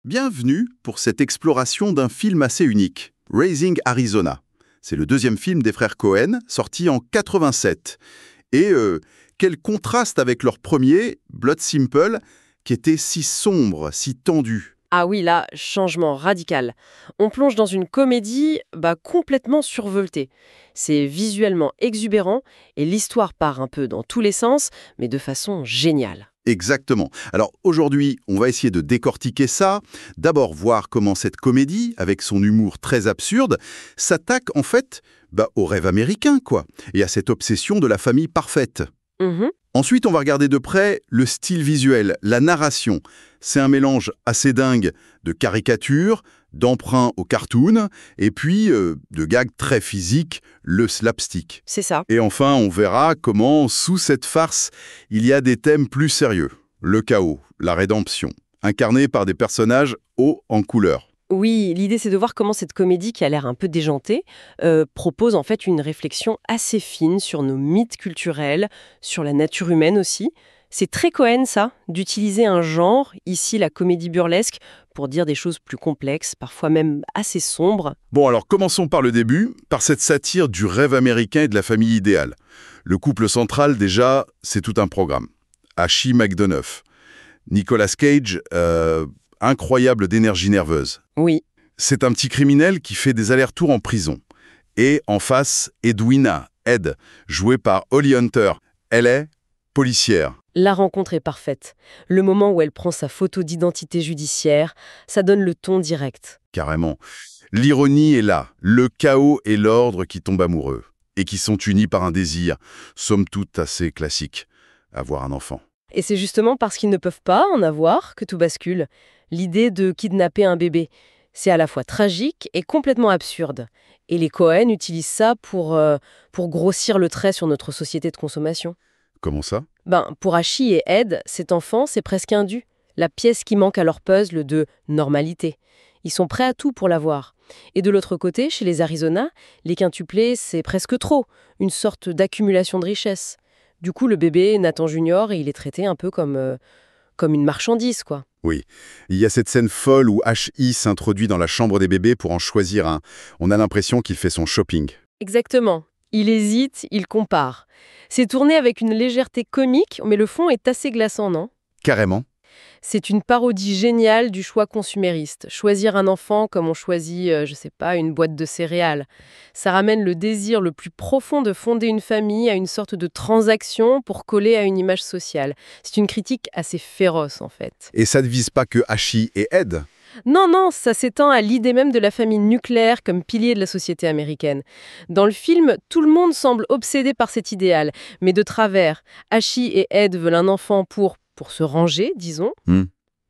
Bienvenue pour cette exploration d'un film assez unique, Raising Arizona. C'est le deuxième film des frères Coen, sorti en 87. Et quel contraste avec leur premier, Blood Simple, qui était si sombre, si tendu. Ah oui, là, changement radical. On plonge dans une comédie complètement survoltée. C'est visuellement exubérant et l'histoire part un peu dans tous les sens, mais de façon géniale. Exactement. Alors aujourd'hui, on va essayer de décortiquer ça. D'abord voir comment cette comédie, avec son humour très absurde, s'attaque en fait au rêve américain, quoi, et à cette obsession de la famille parfaite. Ensuite, on va regarder de près le style visuel, la narration. C'est un mélange assez dingue de caricature, d'emprunt au cartoon, et puis de gags très physiques, le slapstick. C'est ça. Et enfin, on verra comment, sous cette farce, il y a des thèmes plus sérieux. Le chaos, la rédemption, incarnés par des personnages hauts en couleur. Oui, l'idée c'est de voir comment cette comédie qui a l'air un peu déjantée propose en fait une réflexion assez fine sur nos mythes culturels, sur la nature humaine aussi. C'est très Coen ça, d'utiliser un genre, ici la comédie burlesque, pour dire des choses plus complexes, parfois même assez sombres. Bon, alors commençons par le début, par cette satire du rêve américain et de la famille idéale. Le couple central, déjà, c'est tout un programme. Achie McDonough, Nicolas Cage, incroyable d'énergie nerveuse. Oui. C'est un petit criminel qui fait des allers-retours en prison. Et en face, Edwina, Ed, jouée par Holly Hunter. Elle est policière. La rencontre est parfaite. Le moment où elle prend sa photo d'identité judiciaire, ça donne le ton direct. Carrément. L'ironie est là, le chaos et l'ordre qui tombent amoureux, et qui sont unis par un désir, somme toute assez classique, avoir un enfant. Et c'est justement parce qu'ils ne peuvent pas en avoir que tout bascule. L'idée de kidnapper un bébé, c'est à la fois tragique et complètement absurde. Et les Coen utilisent ça pour grossir le trait sur notre société de consommation. Comment ça ? Pour Achie et Ed, cet enfant, c'est presque un dû. La pièce qui manque à leur puzzle de normalité. Ils sont prêts à tout pour l'avoir. Et de l'autre côté, chez les Arizona, les quintuplés, c'est presque trop. Une sorte d'accumulation de richesses. Du coup, le bébé, Nathan Junior, il est traité un peu comme une marchandise, quoi. Oui. Il y a cette scène folle où H.I. s'introduit dans la chambre des bébés pour en choisir un. On a l'impression qu'il fait son shopping. Exactement. Il hésite, il compare. C'est tourné avec une légèreté comique, mais le fond est assez glaçant, non ? Carrément. C'est une parodie géniale du choix consumériste. Choisir un enfant comme on choisit, une boîte de céréales. Ça ramène le désir le plus profond de fonder une famille à une sorte de transaction pour coller à une image sociale. C'est une critique assez féroce, en fait. Et ça ne vise pas que Achie et Ed. Non, ça s'étend à l'idée même de la famille nucléaire comme pilier de la société américaine. Dans le film, tout le monde semble obsédé par cet idéal, mais de travers. Achie et Ed veulent un enfant pour se ranger, disons.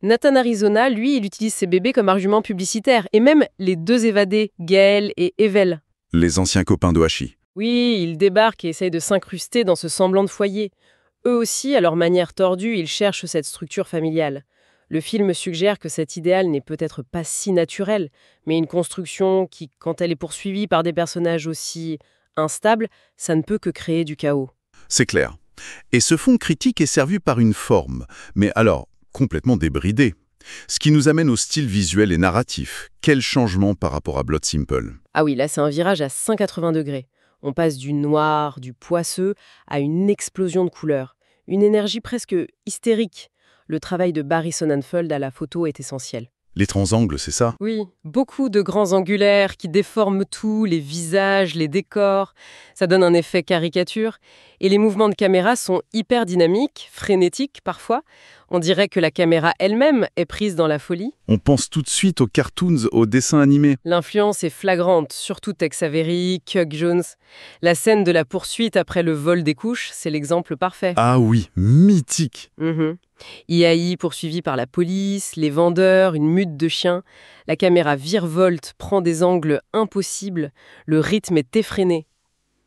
Nathan Arizona, lui, il utilise ses bébés comme argument publicitaire. Et même les deux évadés, Gail et Evel. Les anciens copains de Achie. Oui, ils débarquent et essayent de s'incruster dans ce semblant de foyer. Eux aussi, à leur manière tordue, ils cherchent cette structure familiale. Le film suggère que cet idéal n'est peut-être pas si naturel, mais une construction qui, quand elle est poursuivie par des personnages aussi instables, ça ne peut que créer du chaos. C'est clair. Et ce fond critique est servi par une forme, mais alors complètement débridée. Ce qui nous amène au style visuel et narratif. Quel changement par rapport à Blood Simple ? Ah oui, là c'est un virage à 180 degrés. On passe du noir, du poisseux, à une explosion de couleurs. Une énergie presque hystérique. Le travail de Barry Sonnenfeld à la photo est essentiel. Les transangles, c'est ça ? Oui, beaucoup de grands angulaires qui déforment tout, les visages, les décors. Ça donne un effet caricature. Et les mouvements de caméra sont hyper dynamiques, frénétiques parfois. On dirait que la caméra elle-même est prise dans la folie. On pense tout de suite aux cartoons, aux dessins animés. L'influence est flagrante, surtout Tex Avery, Chuck Jones. La scène de la poursuite après le vol des couches, c'est l'exemple parfait. Ah oui, mythique. IAI poursuivi par la police, les vendeurs, une meute de chiens. La caméra virevolte, prend des angles impossibles. Le rythme est effréné.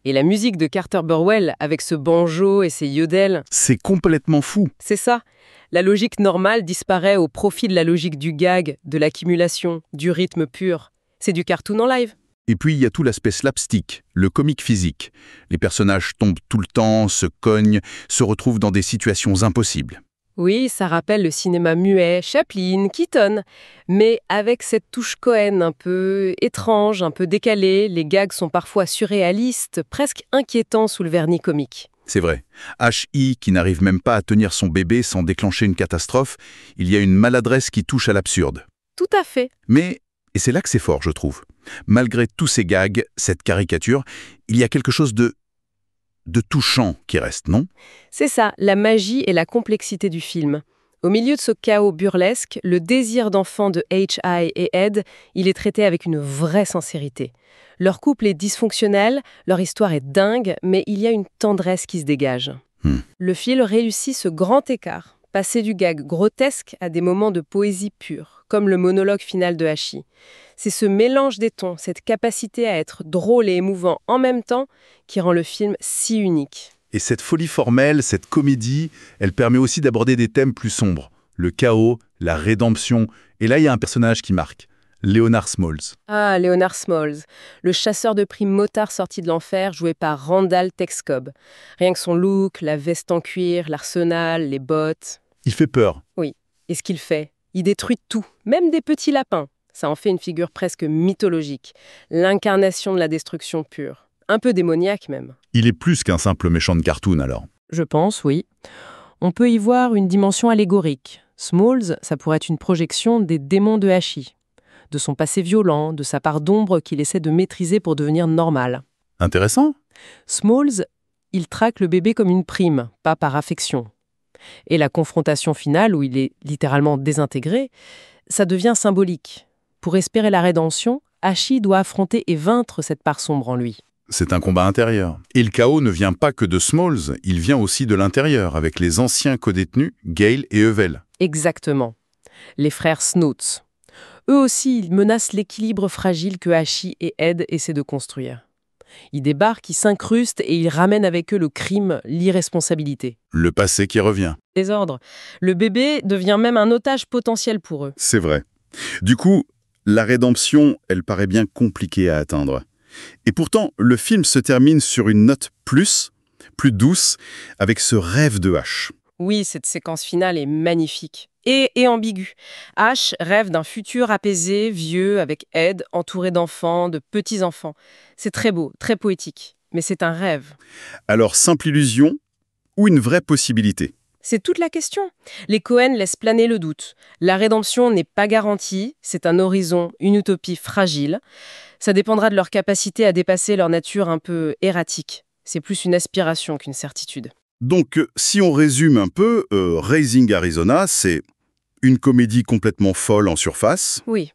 Et la musique de Carter Burwell, avec ce banjo et ses yodels. C'est complètement fou. C'est ça. La logique normale disparaît au profit de la logique du gag, de l'accumulation, du rythme pur. C'est du cartoon en live. Et puis il y a tout l'aspect slapstick, le comique physique. Les personnages tombent tout le temps, se cognent, se retrouvent dans des situations impossibles. Oui, ça rappelle le cinéma muet, Chaplin, Keaton. Mais avec cette touche Cohen un peu étrange, un peu décalée, les gags sont parfois surréalistes, presque inquiétants sous le vernis comique. C'est vrai. H.I. qui n'arrive même pas à tenir son bébé sans déclencher une catastrophe, il y a une maladresse qui touche à l'absurde. Tout à fait. Mais, et c'est là que c'est fort, je trouve, malgré tous ces gags, cette caricature, il y a quelque chose de touchant qui reste, non? C'est ça, la magie et la complexité du film. Au milieu de ce chaos burlesque, le désir d'enfant de H.I. et Ed, il est traité avec une vraie sincérité. Leur couple est dysfonctionnel, leur histoire est dingue, mais il y a une tendresse qui se dégage. Le film réussit ce grand écart, passer du gag grotesque à des moments de poésie pure, comme le monologue final de H.I. C'est ce mélange des tons, cette capacité à être drôle et émouvant en même temps, qui rend le film si unique. Et cette folie formelle, cette comédie, elle permet aussi d'aborder des thèmes plus sombres. Le chaos, la rédemption. Et là, il y a un personnage qui marque. Leonard Smalls. Ah, Leonard Smalls, le chasseur de primes motard sorti de l'enfer, joué par Randall Tex Cobb. Rien que son look, la veste en cuir, l'arsenal, les bottes. Il fait peur. Oui. Et ce qu'il fait, il détruit tout, même des petits lapins. Ça en fait une figure presque mythologique. L'incarnation de la destruction pure. Un peu démoniaque même. Il est plus qu'un simple méchant de cartoon alors. Je pense, oui. On peut y voir une dimension allégorique. Smalls, ça pourrait être une projection des démons de H.I., de son passé violent, de sa part d'ombre qu'il essaie de maîtriser pour devenir normal. Intéressant. Smalls, il traque le bébé comme une prime, pas par affection. Et la confrontation finale, où il est littéralement désintégré, ça devient symbolique. Pour espérer la rédemption, H.I. doit affronter et vaincre cette part sombre en lui. C'est un combat intérieur. Et le chaos ne vient pas que de Smalls, il vient aussi de l'intérieur, avec les anciens codétenus, Gale et Evel. Exactement. Les frères Snoots. Eux aussi, ils menacent l'équilibre fragile que H.I. et Ed essaient de construire. Ils débarquent, ils s'incrustent et ils ramènent avec eux le crime, l'irresponsabilité. Le passé qui revient. Désordre. Le bébé devient même un otage potentiel pour eux. C'est vrai. Du coup, la rédemption, elle paraît bien compliquée à atteindre. Et pourtant, le film se termine sur une note plus douce, avec ce rêve de H. Oui, cette séquence finale est magnifique. Et ambiguë. H rêve d'un futur apaisé, vieux, avec Ed, entouré d'enfants, de petits-enfants. C'est très beau, très poétique. Mais c'est un rêve. Alors, simple illusion ou une vraie possibilité? C'est toute la question. Les Cohen laissent planer le doute. La rédemption n'est pas garantie, c'est un horizon, une utopie fragile. Ça dépendra de leur capacité à dépasser leur nature un peu erratique. C'est plus une aspiration qu'une certitude. Donc, si on résume un peu, Raising Arizona, c'est une comédie complètement folle en surface, Oui.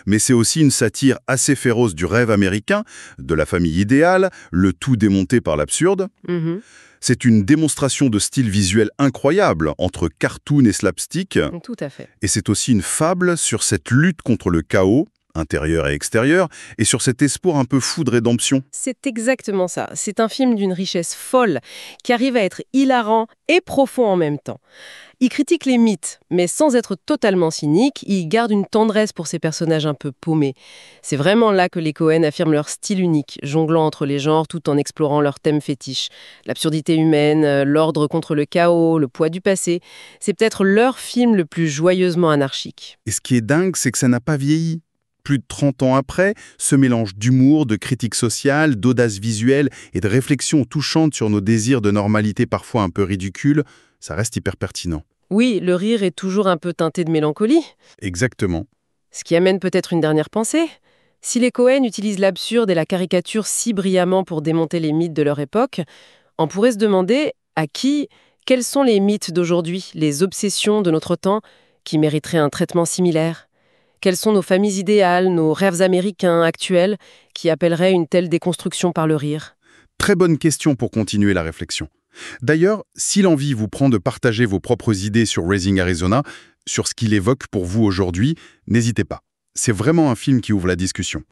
mais c'est aussi une satire assez féroce du rêve américain, de la famille idéale, le tout démonté par l'absurde. Mhm. C'est une démonstration de style visuel incroyable entre cartoon et slapstick, Tout à fait. et c'est aussi une fable sur cette lutte contre le chaos, intérieur et extérieur, et sur cet espoir un peu fou de rédemption. C'est exactement ça. C'est un film d'une richesse folle qui arrive à être hilarant et profond en même temps. Il critique les mythes, mais sans être totalement cynique, il garde une tendresse pour ces personnages un peu paumés. C'est vraiment là que les Cohen affirment leur style unique, jonglant entre les genres tout en explorant leurs thèmes fétiches. L'absurdité humaine, l'ordre contre le chaos, le poids du passé. C'est peut-être leur film le plus joyeusement anarchique. Et ce qui est dingue, c'est que ça n'a pas vieilli. Plus de 30 ans après, ce mélange d'humour, de critique sociale, d'audace visuelle et de réflexion touchante sur nos désirs de normalité parfois un peu ridicules, ça reste hyper pertinent. Oui, le rire est toujours un peu teinté de mélancolie. Exactement. Ce qui amène peut-être une dernière pensée. Si les Cohen utilisent l'absurde et la caricature si brillamment pour démonter les mythes de leur époque, on pourrait se demander quels sont les mythes d'aujourd'hui, les obsessions de notre temps qui mériteraient un traitement similaire? Quelles sont nos familles idéales, nos rêves américains actuels qui appelleraient une telle déconstruction par le rire? Très bonne question pour continuer la réflexion. D'ailleurs, si l'envie vous prend de partager vos propres idées sur Raising Arizona, sur ce qu'il évoque pour vous aujourd'hui, n'hésitez pas. C'est vraiment un film qui ouvre la discussion.